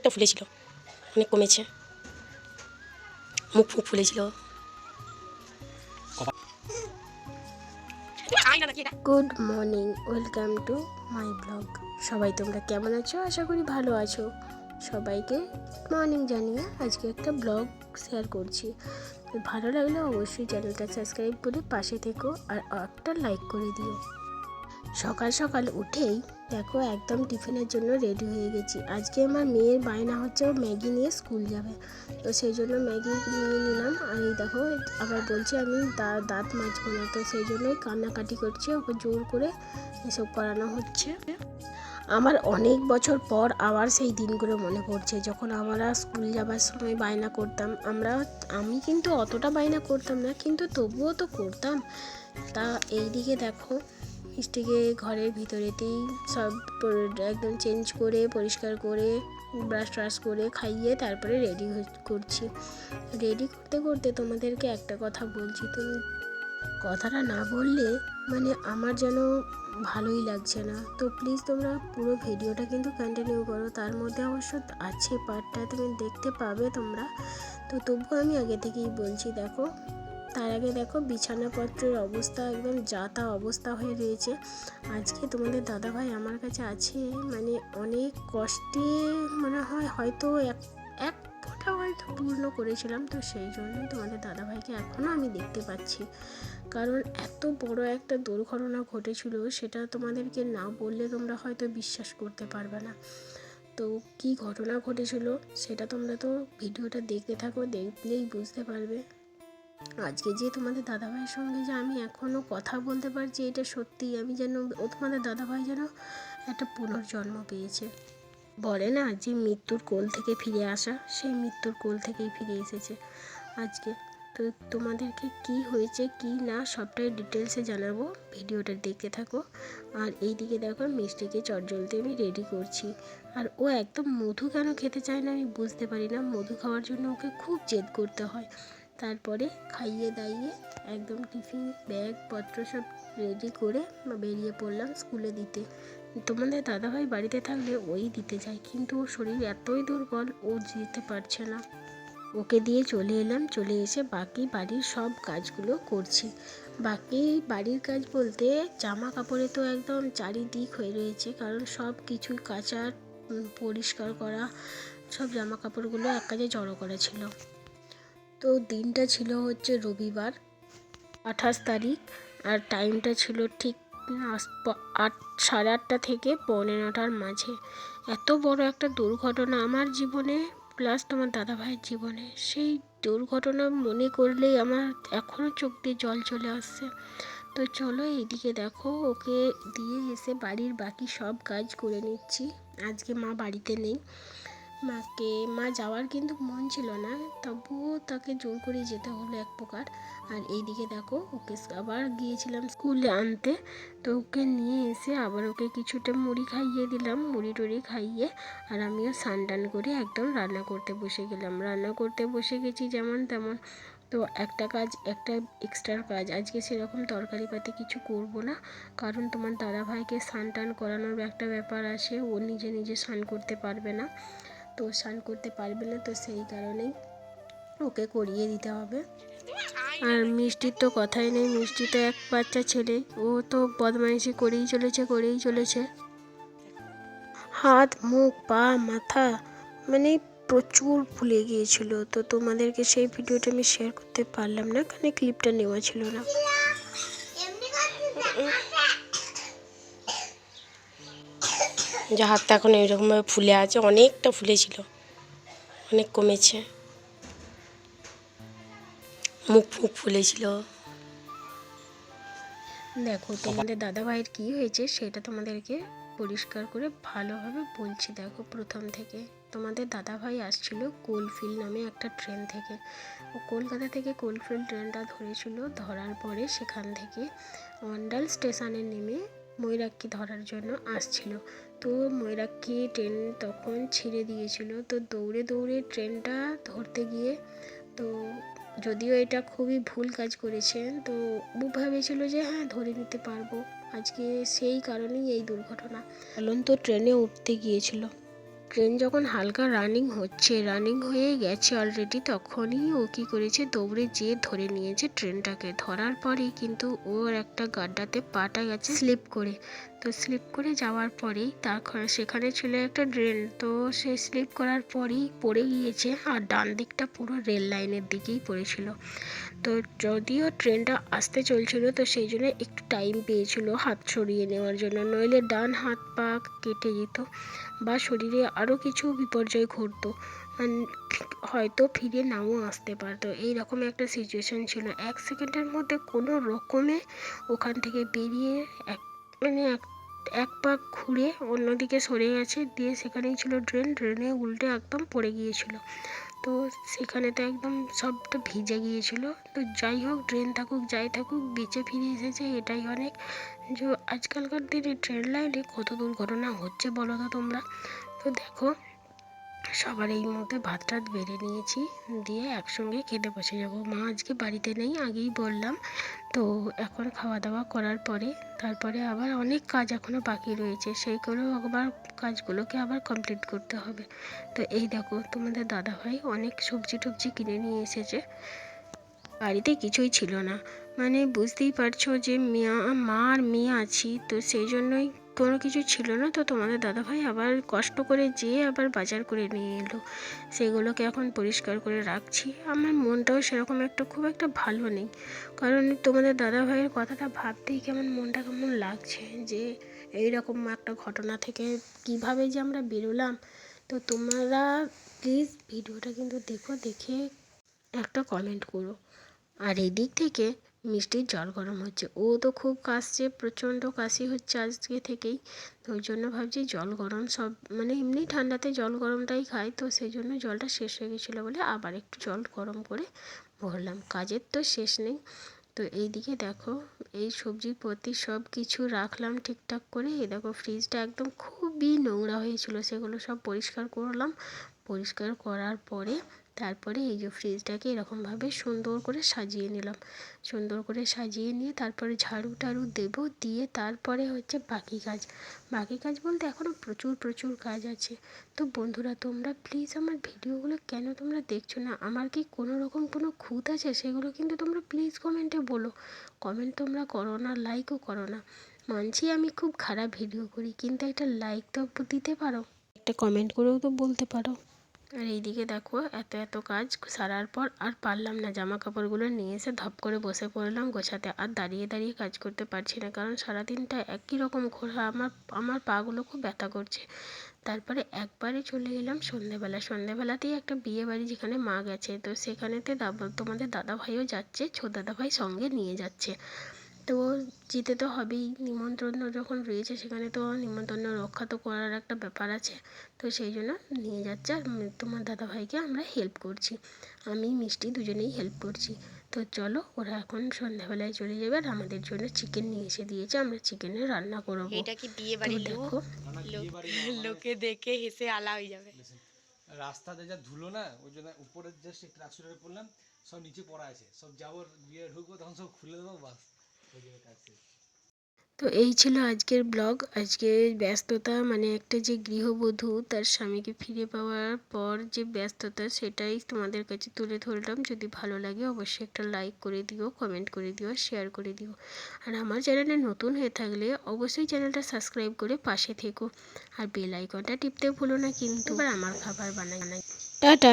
অনেকটা ফুলেছিল, অনেক কমেছে, মুখ ফুক ফুলেছিল। Good morning, welcome to my blog. সবাই তোমরা কেমন আছো? আশা করি ভালো আছো। সবাইকে গুড মর্নিং জানিয়ে আজকে একটা ব্লগ শেয়ার করছি। ভালো লাগলে অবশ্যই চ্যানেলটা সাবস্ক্রাইব করে পাশে থেকো আর একটা লাইক করে দিও। সকাল সকাল উঠেই দেখো একদম টিফিনের জন্য রেডি হয়ে গেছি। আজকে আমার মেয়ের বায়না হচ্ছে ও ম্যাগি নিয়ে স্কুল যাবে, তো সেই জন্য ম্যাগি নিয়ে নিলাম। আর এই দেখো আবার বলছে আমি দাঁত মাজবো না, তো সেই জন্যই কান্নাকাটি করছে, ওকে জোর করে এসব করানো হচ্ছে। আমার অনেক বছর পর আবার সেই দিনগুলো মনে পড়ছে যখন আমরা স্কুল যাবার সময় বায়না করতাম। আমি কিন্তু অতটা বায়না করতাম না, কিন্তু তবুও তো করতাম। তা এই দিকে দেখো মিষ্টিকে ঘরের ভিতরেতেই সব একদম চেঞ্জ করে পরিষ্কার করে ব্রাশ ট্রাশ করে খাইয়ে তারপরে রেডি করছি। রেডি করতে করতে তোমাদেরকে একটা কথা বলছি, তুমি কথাটা না বললে মানে আমার যেন ভালোই লাগছে না। তো প্লিজ তোমরা পুরো ভিডিওটা কিন্তু কন্টিনিউ করো, তার মধ্যে অবশ্য আছে পার্টটা তুমি দেখতে পাবে তোমরা। তো তবুও আমি আগে থেকেই বলছি। দেখো তার আগে দেখো বিছানাপত্রের অবস্থা একদম যা তা অবস্থা হয়ে রয়েছে। আজকে তোমাদের দাদাভাই আমার কাছে আছে, মানে অনেক কষ্টে মনে হয় হয়তো এক ফোঁটা হয়তো পূর্ণ করেছিলাম, তো সেই জন্যই তোমাদের দাদাভাইকে এখনও আমি দেখতে পাচ্ছি। কারণ এত বড় একটা দুর্ঘটনা ঘটেছিল, সেটা তোমাদেরকে না বললে তোমরা হয়তো বিশ্বাস করতে পারবে না। তো কি ঘটনা ঘটেছিল সেটা তোমরা তো ভিডিওটা দেখতে থাকো, দেখলেই বুঝতে পারবে। আজকে যে তোমাদের দাদাভাইয়ের সঙ্গে যে আমি এখনও কথা বলতে পারছি, এটা সত্যি আমি যেন তোমাদের দাদাভাই যেন একটা পুনর্জন্ম পেয়েছে। বলে না যে মৃত্যুর কোল থেকে ফিরে আসা, সেই মৃত্যুর কোল থেকেই ফিরে এসেছে আজকে। তো তোমাদেরকে কি হয়েছে কি না সবটাই ডিটেলসে জানাবো, ভিডিওটা দেখতে থাকো। আর এই দিকে দেখো মিষ্টিকে চটজলদি আমি রেডি করছি। আর ও একদম মধু কেন খেতে চায় না আমি বুঝতে পারি না, মধু খাওয়ার জন্য ওকে খুব জেদ করতে হয়। তারপরে খাইয়ে দাইয়ে একদম টিফিন ব্যাগ পত্র সব রেডি করে বেরিয়ে পড়লাম স্কুলে দিতে। তোমাদের দাদাভাই বাড়িতে থাকলে ওই দিতে যায়, কিন্তু ওর শরীর এতই দুর্বল ও যেতে পারছে না। ওকে দিয়ে চলে এলাম, চলে এসে বাকি বাড়ির সব কাজগুলো করছি। বাকি বাড়ির কাজ বলতে জামা কাপড়ে তো একদম চারিদিক হয়ে রয়েছে, কারণ সব কিছুই কাচা পরিষ্কার করা, সব জামা কাপড়গুলো এক কাজে জড়ো করা ছিল। তো দিনটা ছিল হচ্ছে রবিবার 28 তারিখ, আর টাইমটা ছিল ঠিক 8:30 থেকে 8:45টার মাঝে। এত বড় একটা দুর্ঘটনা আমার জীবনে প্লাস তোমার দাদাভাইয়ের জীবনে, সেই দুর্ঘটনা মনে করলেই আমার এখনও চোখ দিয়ে জল চলে আসছে। তো চলো এইদিকে দেখো ওকে দিয়ে এসে বাড়ির বাকি সব কাজ করে নিচ্ছি। আজকে মা বাড়িতে নেই, মা যাওয়ার কিন্তু মন ছিল না, তবুও তাকে জোর করে যেতে হলো এক প্রকার। আর এইদিকে দেখো ওকে আবার গিয়েছিলাম স্কুলে আনতে, তো ওকে নিয়ে এসে আবার ওকে কিছুটা মুড়ি খাইয়ে দিলাম, মুড়ি টুড়ি খাইয়ে আর আমিও স্নান টান করে একদম রান্না করতে বসে গেলাম। রান্না করতে বসে গেছি যেমন তেমন। তো একটা এক্সট্রা কাজ আজকে সেরকম তরকারি পাতি কিছু করব না, কারণ তোমার দাদাভাইকে স্নান টান করানোর একটা ব্যাপার আসে, ও নিজে নিজে স্নান করতে পারবে না, তো স্নান করতে পারবে না, তো সেই কারণেই ওকে করিয়ে দিতে হবে। আর মিষ্টির তো কথাই নেই, মিষ্টি তো এক বাচ্চা ছেলে, ও তো বদমাইশি করেই চলেছে। হাত মুখ পা মাথা মানে প্রচুর ফুলে গিয়েছিল। তো তোমাদেরকে সেই ভিডিওটা আমি শেয়ার করতে পারলাম না, কারণ ক্লিপটা নেওয়া ছিল না। যে হাতটা এখন এরকমভাবে ফুলে আছে, অনেকটা ফুলেছিল, অনেক কমেছে, মুখ ফুক ফুলেছিল। দেখো তোমাদের দাদাভাইয়ের কি হয়েছে সেটা তোমাদেরকে পরিষ্কার করে ভালোভাবে বলছি। দেখো প্রথম থেকে তোমাদের দাদাভাই আসছিল কোলফিল্ড নামে একটা ট্রেন থেকে। ও কলকাতা থেকে কোলফিল্ড ট্রেনটা ধরেছিল, ধরার পরে সেখান থেকে অন্ডাল স্টেশনে নেমে ময়ূরাক্ষী ধরার জন্য আসছিল। তো ময়ূরাক্ষী ট্রেন তখন ছেড়ে দিয়েছিল, তো দৌড়ে দৌড়ে ট্রেনটা ধরতে গিয়ে, তো যদিও এটা খুবই ভুল কাজ করেছেন, তো ও ভেবেছিল যে হ্যাঁ ধরে নিতে পারবো আজকে, সেই কারণেই এই দুর্ঘটনা। চলন্ত ট্রেনে উঠতে গিয়েছিল, ট্রেন যখন হালকা রানিং হয়ে গেছে অলরেডি, তখনই ও কী করেছে, দৌড়ে যেয়ে ধরে নিয়েছে ট্রেনটাকে। ধরার পরেই কিন্তু ওর একটা গাড্ডাতে পাটা গেছে স্লিপ করে। তো স্লিপ করে যাওয়ার পরেই সেখানে ছিল একটা ড্রেন। তো সে স্লিপ করার পরেই পড়ে গিয়েছে, আর ডান দিকটা পুরো রেল লাইনের দিকেই পড়েছিল। তো যদিও ট্রেনটা আসতে চলছিল, তো সেই জন্য একটু টাইম পেয়েছিল হাত সরিয়ে নেওয়ার জন্য, নইলে ডান হাত পা কেটে যেত বা শরীরে আরও কিছু বিপর্যয় ঘটতো, হয়তো ফিরে নাও আসতে পারতো। এইরকম একটা সিচুয়েশন ছিল। 1 সেকেন্ডের মধ্যে কোনো রকমে ওখান থেকে বেরিয়ে এক পা ঘুরে অন্যদিকে সরে গেছে, দিয়ে সেখানেই ছিল ড্রেনে উল্টে একদম পড়ে গিয়েছিল। তো সেখানে তো একদম সবটা ভিজে গিয়েছিল। তো যাই হোক, ট্রেন থাকুক যাই থাকুক, বেঁচে ফিরে এসেছে, এটাই অনেক। যে আজকালকার দিনে ট্রেন লাইনে কত দুর্ঘটনা হচ্ছে বলো তো তোমরা। তো দেখো, সবার এই মধ্যে ভাত টাত বেড়ে নিয়েছি, দিয়ে একসঙ্গে খেতে বসে যাবো। মা আজকে বাড়িতে নেই, আগেই বললাম। তো এখন খাওয়া দাওয়া করার পরে তারপরে আবার অনেক কাজ এখনও বাকি রয়েছে, কাজগুলোকে আবার কমপ্লিট করতে হবে। তো এই দেখো, তোমাদের দাদাভাই অনেক সবজি টবজি কিনে নিয়ে এসেছে। বাড়িতে কিছুই ছিল না, মানে বুঝতেই পারছো যে মা আর মেয়ে আছি, তো সেই জন্যই কোনো কিছু ছিল না। তো তোমাদের দাদাভাই আবার কষ্ট করে যেয়ে আবার বাজার করে নিয়ে এলো, সেগুলোকে এখন পরিষ্কার করে রাখছি। আমার মনটাও সেরকম খুব একটা ভালো নেই, কারণ তোমাদের দাদাভাইয়ের কথাটা ভাবতেই মনটা কেমন লাগছে, যে এইরকম একটা ঘটনা থেকে কিভাবে যে আমরা বেরোলাম। তো তোমরা প্লিজ ভিডিওটা কিন্তু দেখে একটা কমেন্ট করো। আর এই দিক থেকে মিষ্টির জল গরম হচ্ছে, ও তো খুব কাশছে, প্রচণ্ড কাশি হচ্ছে আজকে থেকেই। তো ওই জন্য ভাবছি জল গরম এমনি ঠান্ডাতে জল গরমটাই খাই, তো সেই জন্য জলটা শেষ হয়ে গেছিলো বলে আবার একটু জল গরম করে ভরলাম। কাজের তো শেষ নেই। তো এই দিকে দেখো, এই সবজিপত্তি সব কিছু রাখলাম ঠিকঠাক করে। এই দেখো, ফ্রিজটা একদম খুবই নোংরা হয়েছিল, সেগুলো সব পরিষ্কার করলাম। পরিষ্কার করার পরে তারপরে এই যে ফ্রিজটাকে এরকমভাবে সুন্দর করে সাজিয়ে নিলাম। সুন্দর করে সাজিয়ে নিয়ে তারপরে ঝাড়ু টাড়ু দেবো, দিয়ে তারপরে হচ্ছে বাকি কাজ বলতে এখনও প্রচুর কাজ আছে। তো বন্ধুরা, তোমরা প্লিজ আমার ভিডিওগুলো কেন তোমরা দেখছো না? আমার কি কোনো রকম কোনো খুঁত আছে? সেগুলো কিন্তু তোমরা প্লিজ কমেন্টে বলো। কমেন্ট তোমরা করো না, লাইকও করো না। মানছি আমি খুব খারাপ ভিডিও করি, কিন্তু একটা লাইক তো দিতে পারো, একটা কমেন্ট করেও তো বলতে পারো। আর এইদিকে দেখো, এত কাজ সারার পর আর পারলাম না, জামা কাপড়গুলো নিয়ে এসে ধপ করে বসে পড়লাম গোছাতে। আর দাঁড়িয়ে কাজ করতে পারছি না, কারণ সারাদিনটা একই রকম ঘোরা, আমার পাগুলো খুব ব্যথা করছে। তারপরে একবারে চলে এলাম সন্ধেবেলাতেই একটা বিয়ে বাড়ি, যেখানে মা গেছে। তো সেখানেতে তোমাদের দাদাভাইও যাচ্ছে, ছোট দাদাভাই সঙ্গে নিয়ে যাচ্ছে। তো যেতে তো হবেই, নিমন্ত্রণ যখন রয়েছে সেখানে তো নিমন্ত্রণ রক্ষা তো করার একটা ব্যাপার আছে। তো সেই জন্য নিয়ে যাচ্ছে, আর তোমার দাদাভাইকে আমরা হেল্প করছি, আমি মিষ্টি দুজনেই হেল্প করছি। তো চলো, ওরা এখন সন্ধ্যাবেলায় চলে যাবে, আর আমাদের জন্য চিকেন নিয়ে এসে দিয়েছে, আমরা চিকেনের রান্না করবো। এটা কি বিয়ে বাড়ি? দেখো, লোকে দেখে হেসে আলা হয়ে যাবে। রাস্তাতে যা ধুলো না, ওই জন্য উপরে জাস্ট একটু রাস্তাটা পড়লাম, সব নিচে পড়া আছে, সব যাবো বিয়ে ঢুকবো তখন সব খুলে দেবো, বাস ওই জায়গায় কাজ শেষ। তো এই ছিল আজকের ব্লগ। আজকের ব্যস্ততা, একটা যে গৃহবধূ তার স্বামীকে ফিরে পাওয়ার পর যে ব্যস্ততা, সেটাই তোমাদের কাছে তুলে ধরলাম। যদি ভালো লাগে অবশ্যই একটা লাইক করে দিও, কমেন্ট করে দিও, শেয়ার করে দিও। আর আমার চ্যানেলে নতুন হয়ে থাকলে অবশ্যই চ্যানেলটা সাবস্ক্রাইব করে পাশে থেকো, আর বেল আইকনটা টিপতে ভুলো না কিন্তু। এবার আমার খাবার বানাই। টাটা।